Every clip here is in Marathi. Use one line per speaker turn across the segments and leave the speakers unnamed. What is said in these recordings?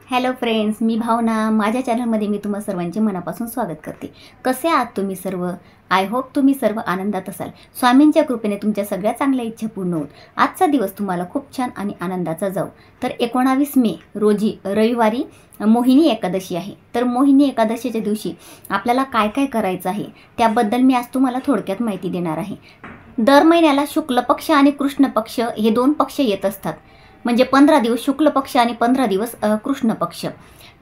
हॅलो फ्रेंड्स, मी भावना. माझ्या चॅनलमध्ये मी तुम्हा सर्वांचे मनापासून स्वागत करते. कसे आहात तुम्ही सर्व? आय होप तुम्ही सर्व आनंदात असाल. स्वामींच्या कृपेने तुमच्या सगळ्या चांगल्या इच्छा पूर्ण होत आजचा दिवस तुम्हाला खूप छान आणि आनंदाचा जाऊ. तर 19 मे रोजी रविवारी मोहिनी एकादशी आहे. तर मोहिनी एकादशीच्या दिवशी आपल्याला काय काय करायचं आहे त्याबद्दल मी आज तुम्हाला थोडक्यात माहिती देणार आहे. दर महिन्याला शुक्ल पक्ष आणि कृष्ण पक्ष हे दोन पक्ष येत असतात. म्हणजे 15 दिवस शुक्ल पक्ष आणि 15 दिवस कृष्ण पक्ष.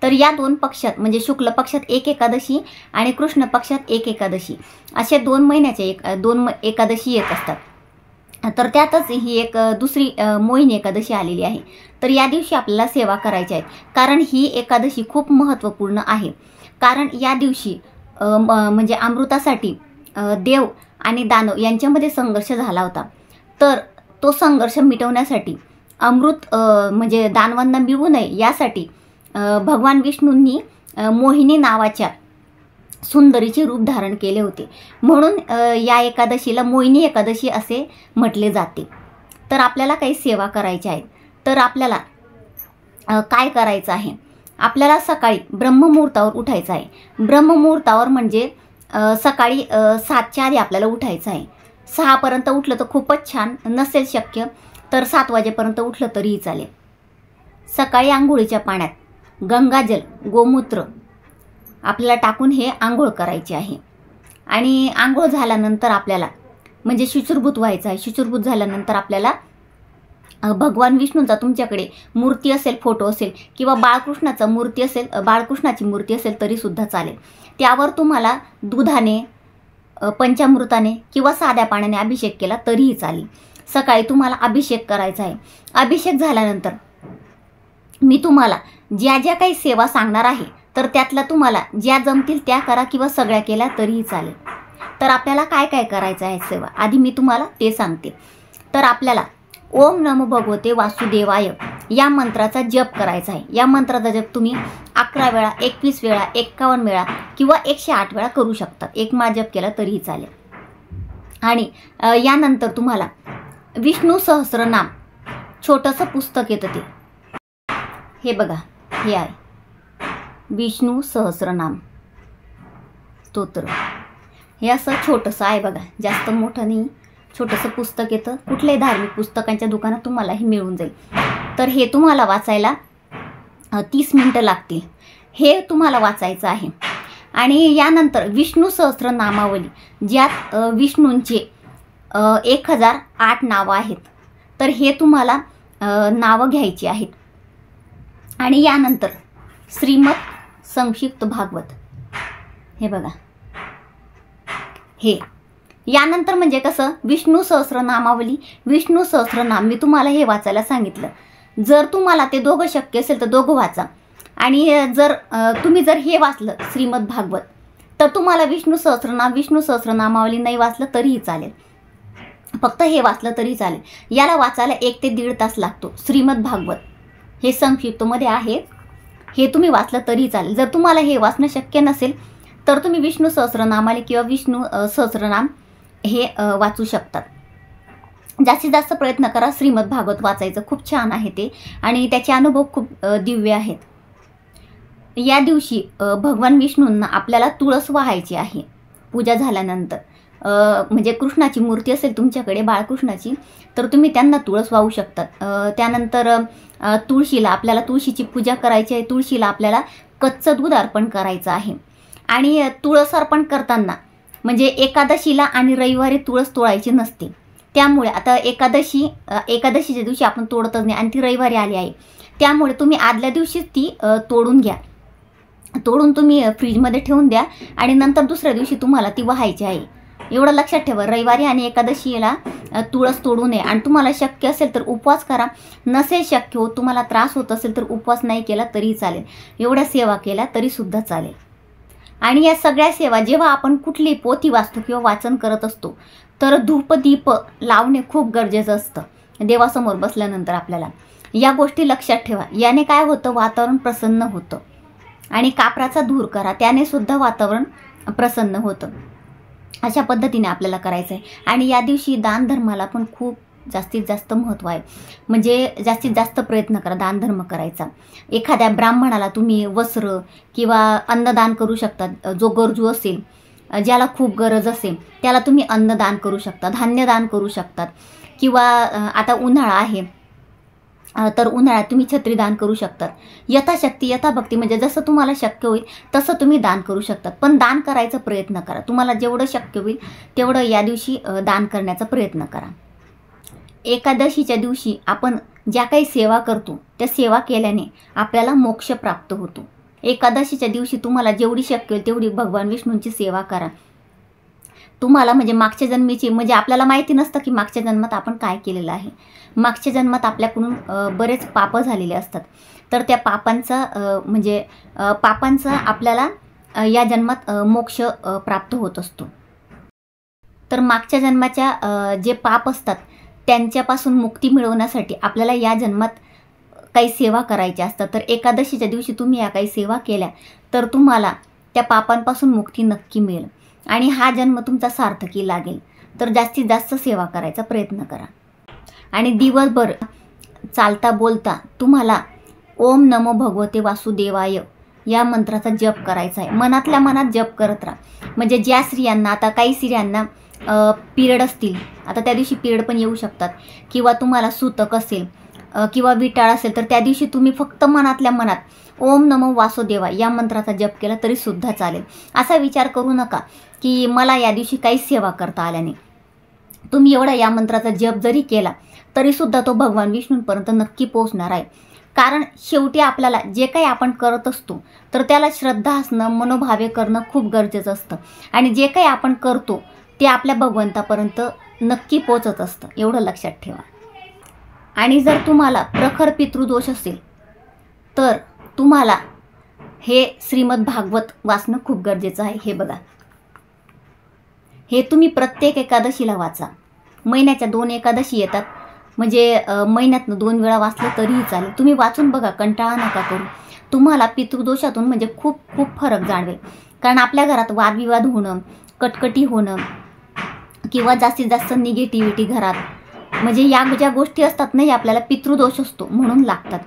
तर या दोन पक्षात म्हणजे शुक्ल पक्षात एक एकादशी आणि कृष्ण पक्षात एक एकादशी असे 2 महिन्याचे दोन एकादशी येत असतात. तर त्यातच ही एक दुसरी मोहिनी एकादशी आलेली आहे. तर या दिवशी आपल्याला सेवा करायची आहे, कारण ही एकादशी खूप महत्त्वपूर्ण आहे. कारण या दिवशी म्हणजे अमृतासाठी देव आणि दानव यांच्यामध्ये संघर्ष झाला होता. तर तो संघर्ष मिटवण्यासाठी अमृत म्हणजे दानवांना मिळू नये यासाठी भगवान विष्णूंनी मोहिनी नावाच्या सुंदरीचे रूप धारण केले होते. म्हणून या एकादशीला मोहिनी एकादशी असे म्हटले जाते. तर आपल्याला काही सेवा करायच्या आहेत. तर आपल्याला काय करायचं आहे? आपल्याला सकाळी ब्रह्ममुहूर्तावर उठायचं आहे. ब्रह्ममुहूर्तावर म्हणजे सकाळी 7च्या आधी आपल्याला उठायचं आहे. 6पर्यंत उठलं तर खूपच छान, नसेल शक्य तर 7 वाजेपर्यंत उठलं तरीही चालेल. सकाळी आंघोळीच्या पाण्यात गंगाजल गोमूत्र आपल्याला टाकून हे आंघोळ करायची आहे. आणि आंघोळ झाल्यानंतर आपल्याला म्हणजे शुचिर्भूत व्हायचं आहे. शुचिर्भूत झाल्यानंतर आपल्याला भगवान विष्णूंचा तुमच्याकडे मूर्ती असेल, फोटो असेल किंवा बाळकृष्णाचा मूर्ती असेल, बाळकृष्णाची मूर्ती असेल तरीसुद्धा चालेल. त्यावर तुम्हाला दुधाने, पंचामृताने किंवा साध्या पाण्याने अभिषेक केला तरीही चालेल. सकाळी तुम्हाला अभिषेक करायचा आहे. अभिषेक झाल्यानंतर मी तुम्हाला ज्या ज्या काही सेवा सांगणार आहे तर त्यातला तुम्हाला ज्या जमतील त्या करा किंवा सगळ्या केल्या तरीही चालेल. तर आपल्याला काय काय करायचं आहे सेवा आधी मी तुम्हाला ते सांगते. तर आपल्याला ओम नमो भगवते वासुदेवाय या मंत्राचा जप करायचा आहे. या मंत्राचा जप तुम्ही 11 वेळा, 21 वेळा, 51 वेळा किंवा 108 वेळा करू शकता. एक माळ जप केला तरीही चालेल. आणि यानंतर तुम्हाला विष्णू सहस्रनाम छोटंसं पुस्तक येतं ते हे बघा, हे आहे विष्णू सहस्रनाम स्तोत्र. हे असं छोटंसं आहे बघा, जास्त मोठं नाही, छोटंसं पुस्तक येतं. कुठल्याही धार्मिक पुस्तकांच्या दुकानात तुम्हाला हे मिळून जाईल. तर हे तुम्हाला वाचायला 30 मिनिटं लागतील. हे तुम्हाला वाचायचं आहे. आणि यानंतर विष्णू सहस्रनामावली ज्यात विष्णूंचे 1008 नावं आहेत. तर हे तुम्हाला नावं घ्यायची आहेत. आणि यानंतर श्रीमद संक्षिप्त भागवत हे बघा, हे यानंतर म्हणजे कसं विष्णू सहस्रनामावली, विष्णू सहस्रनाम मी तुम्हाला हे वाचायला सांगितलं. जर तुम्हाला ते दोघं शक्य असेल तर दोघं वाचा. आणि जर तुम्ही जर हे वाचलं श्रीमद भागवत तर तुम्हाला विष्णू सहस्रनामावली नाही वाचलं तरीही चालेल. फक्त हे वाचलं तरी चालेल. याला वाचायला 1 ते 1.5 तास लागतो. श्रीमद भागवत हे संक्षिप्तमध्ये आहे. हे तुम्ही वाचलं तरी चालेल. जर तुम्हाला हे वाचणं शक्य नसेल तर तुम्ही विष्णू सहस्रनामावली किंवा विष्णू सहस्रनाम हे वाचू शकतात. जास्तीत जास्त प्रयत्न करा श्रीमद भागवत वाचायचं. खूप छान आहे ते आणि त्याचे अनुभव खूप दिव्य आहेत. या दिवशी भगवान विष्णूंना आपल्याला तुळस वाहायची आहे. पूजा झाल्यानंतर म्हणजे कृष्णाची मूर्ती असेल तुमच्याकडे बाळकृष्णाची तर तुम्ही त्यांना तुळस वाहू शकतात. त्यानंतर तुळशीला आपल्याला तुळशीची पूजा करायची आहे. तुळशीला आपल्याला कच्चं दूध अर्पण करायचं आहे. आणि तुळस अर्पण करताना म्हणजे एकादशीला आणि रविवारी तुळस तोडायची नसते. त्यामुळे आता एकादशीच्या दिवशी आपण तोडतच नाही आणि ती रविवारी आली आहे. त्यामुळे तुम्ही आदल्या दिवशीच ती तोडून घ्या. तोडून तुम्ही फ्रीजमध्ये ठेवून द्या आणि नंतर दुसऱ्या दिवशी तुम्हाला ती वाहायची आहे. एवढं लक्षात ठेवा, रविवारी आणि एकादशीला तुळस तोडू नये. आणि तुम्हाला शक्य असेल तर उपवास करा. नसेल शक्य होत, तुम्हाला त्रास होत असेल तर उपवास नाही केला तरीही चालेल. एवढ्या सेवा केल्या तरीसुद्धा चालेल. आणि या सगळ्या सेवा जेव्हा आपण कुठली पोथी वाचतो किंवा वाचन करत असतो तर धूप दीप लावणे खूप गरजेचं असतं. देवासमोर बसल्यानंतर आपल्याला या गोष्टी लक्षात ठेवा. याने काय होतं, वातावरण प्रसन्न होतं. आणि कापराचा धूर करा, त्याने सुद्धा वातावरण प्रसन्न होतं. अशा पद्धतीने आपल्याला करायचं आहे. आणि या दिवशी दान धर्माला पण खूप जास्तीत जास्त महत्त्व आहे. म्हणजे जास्तीत जास्त प्रयत्न करा दानधर्म करायचा. एखाद्या ब्राह्मणाला तुम्ही वस्त्र किंवा अन्नदान करू शकता. जो गरजू असेल, ज्याला खूप गरज असेल त्याला तुम्ही अन्नदान करू शकता, धान्यदान करू शकतात. किंवा आता उन्हाळा आहे तर उन्हाळ्यात तुम्ही छत्रीदान करू शकतात. यथाशक्ती यथाभक्ती म्हणजे जसं तुम्हाला शक्य होईल तसं तुम्ही दान करू शकतात. पण दान करायचा प्रयत्न करा. तुम्हाला जेवढं शक्य होईल तेवढं या दिवशी दान करण्याचा प्रयत्न करा. एकादशीच्या दिवशी आपण ज्या काही सेवा करतो त्या सेवा केल्याने आपल्याला मोक्ष प्राप्त होतो. एकादशीच्या दिवशी तुम्हाला जेवढी शक्य होईल तेवढी भगवान विष्णूंची सेवा करा. तुम्हाला म्हणजे मागच्या जन्मीची म्हणजे आपल्याला माहिती नसतं की मागच्या जन्मात आपण काय केलेलं आहे. मागच्या जन्मात आपल्याकडून बरेच पापं झालेले असतात. तर त्या पापांचा आपल्याला या जन्मात मोक्ष प्राप्त होत असतो. तर मागच्या जन्माच्या जे पाप असतात त्यांच्यापासून मुक्ती मिळवण्यासाठी आपल्याला या जन्मात काही सेवा करायच्या असतात. तर एकादशीच्या दिवशी तुम्ही या काही सेवा केल्या तर तुम्हाला त्या पापांपासून मुक्ती नक्की मिळेल आणि हा जन्म तुमचा सार्थकी लागेल. तर जास्तीत जास्त सेवा करायचा प्रयत्न करा. आणि दिवसभर चालता बोलता तुम्हाला ओम नमो भगवते वासुदेवाय या मंत्राचा जप करायचा आहे. मनातल्या मनात जप करत राहा. म्हणजे ज्या स्त्रियांना, आता काही स्त्रियांना पिरियड असतील, आता त्या दिवशी पिरियड पण येऊ शकतात, किंवा तुम्हाला सूतक असेल किंवा विटाळ असेल, तर त्या दिवशी तुम्ही फक्त मनातल्या मनात ओम नमो वासुदेवा या मंत्राचा जप केला तरी सुद्धा चालेल. असा विचार करू नका की मला या दिवशी काहीच सेवा करता आल्या नाही. तुम्ही एवढा या मंत्राचा जप जरी केला तरीसुद्धा तो भगवान विष्णूंपर्यंत नक्की पोहोचणार आहे. कारण शेवटी आपल्याला जे काही आपण करत असतो तर त्याला श्रद्धा असणं, मनोभावे करणं खूप गरजेचं असतं. आणि जे काही आपण करतो ते आपल्या भगवंतापर्यंत नक्की पोचत असतं, एवढं लक्षात ठेवा. आणि जर तुम्हाला प्रखर पितृदोष असेल तर तुम्हाला हे श्रीमद भागवत वाचणं खूप गरजेचं आहे. हे बघा, हे तुम्ही प्रत्येक एकादशीला वाचा. महिन्याच्या 2 एकादशी येतात, म्हणजे महिन्यातनं 2 वेळा वाचलं तरीही चालेल. तुम्ही वाचून बघा, कंटाळा नका करू. तुम्हाला पितृदोषातून म्हणजे खूप खूप फरक जाणवेल. कारण आपल्या घरात वादविवाद होणं, कटकटी होणं किंवा जास्तीत जास्त निगेटिव्हिटी घरात, म्हणजे या ज्या गोष्टी असतात नाही, आपल्याला पितृदोष असतो म्हणून लागतात.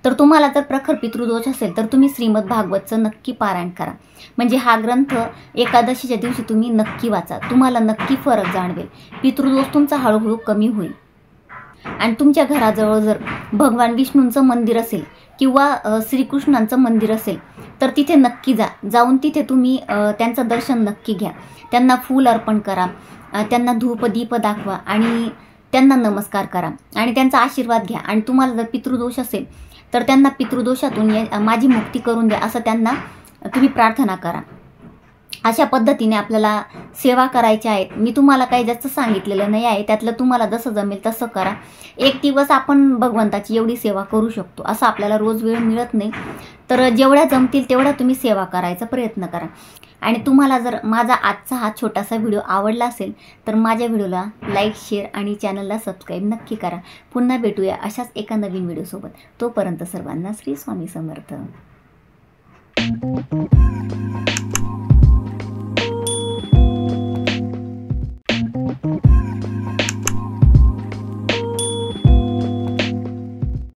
तर तुम्हाला जर प्रखर पितृदोष असेल तर तुम्ही श्रीमद भागवतचं नक्की पारायण करा. म्हणजे हा ग्रंथ एकादशीच्या दिवशी तुम्ही नक्की वाचा. तुम्हाला नक्की फरक जाणवेल. पितृदोष तुमचा हळूहळू कमी होईल. आणि तुमच्या घराजवळ जर भगवान विष्णूंचं मंदिर असेल किंवा श्रीकृष्णांचं मंदिर असेल तर तिथे नक्की जाऊन तिथे तुम्ही त्यांचं दर्शन नक्की घ्या. त्यांना फूल अर्पण करा, त्यांना धूप दीप दाखवा आणि त्यांना नमस्कार करा आणि त्यांचा आशीर्वाद घ्या. आणि तुम्हाला जर पितृदोष असेल तर त्यांना पितृदोषातून माझी मुक्ती करून द्या असं त्यांना तुम्ही प्रार्थना करा. अशा पद्धतीने आपल्याला सेवा करायच्या आहेत. मी तुम्हाला काही जास्त सांगितलेलं नाही आहे, त्यातलं तुम्हाला जसं जमेल तसं करा. एक दिवस आपण भगवंताची एवढी सेवा करू शकतो, असं आपल्याला रोज वेळ मिळत नाही. तर जेवढ्या जमतील तेवढ्या तुम्ही सेवा करायचा प्रयत्न करा. आणि तुम्हाला जर माझा आजचा हा छोटासा व्हिडिओ आवडला असेल तर माझ्या व्हिडिओला लाईक, शेअर आणि चॅनलला सबस्क्राईब नक्की करा. पुन्हा भेटूया अशाच एका नवीन व्हिडिओसोबत. तोपर्यंत सर्वांना श्री स्वामी समर्थ.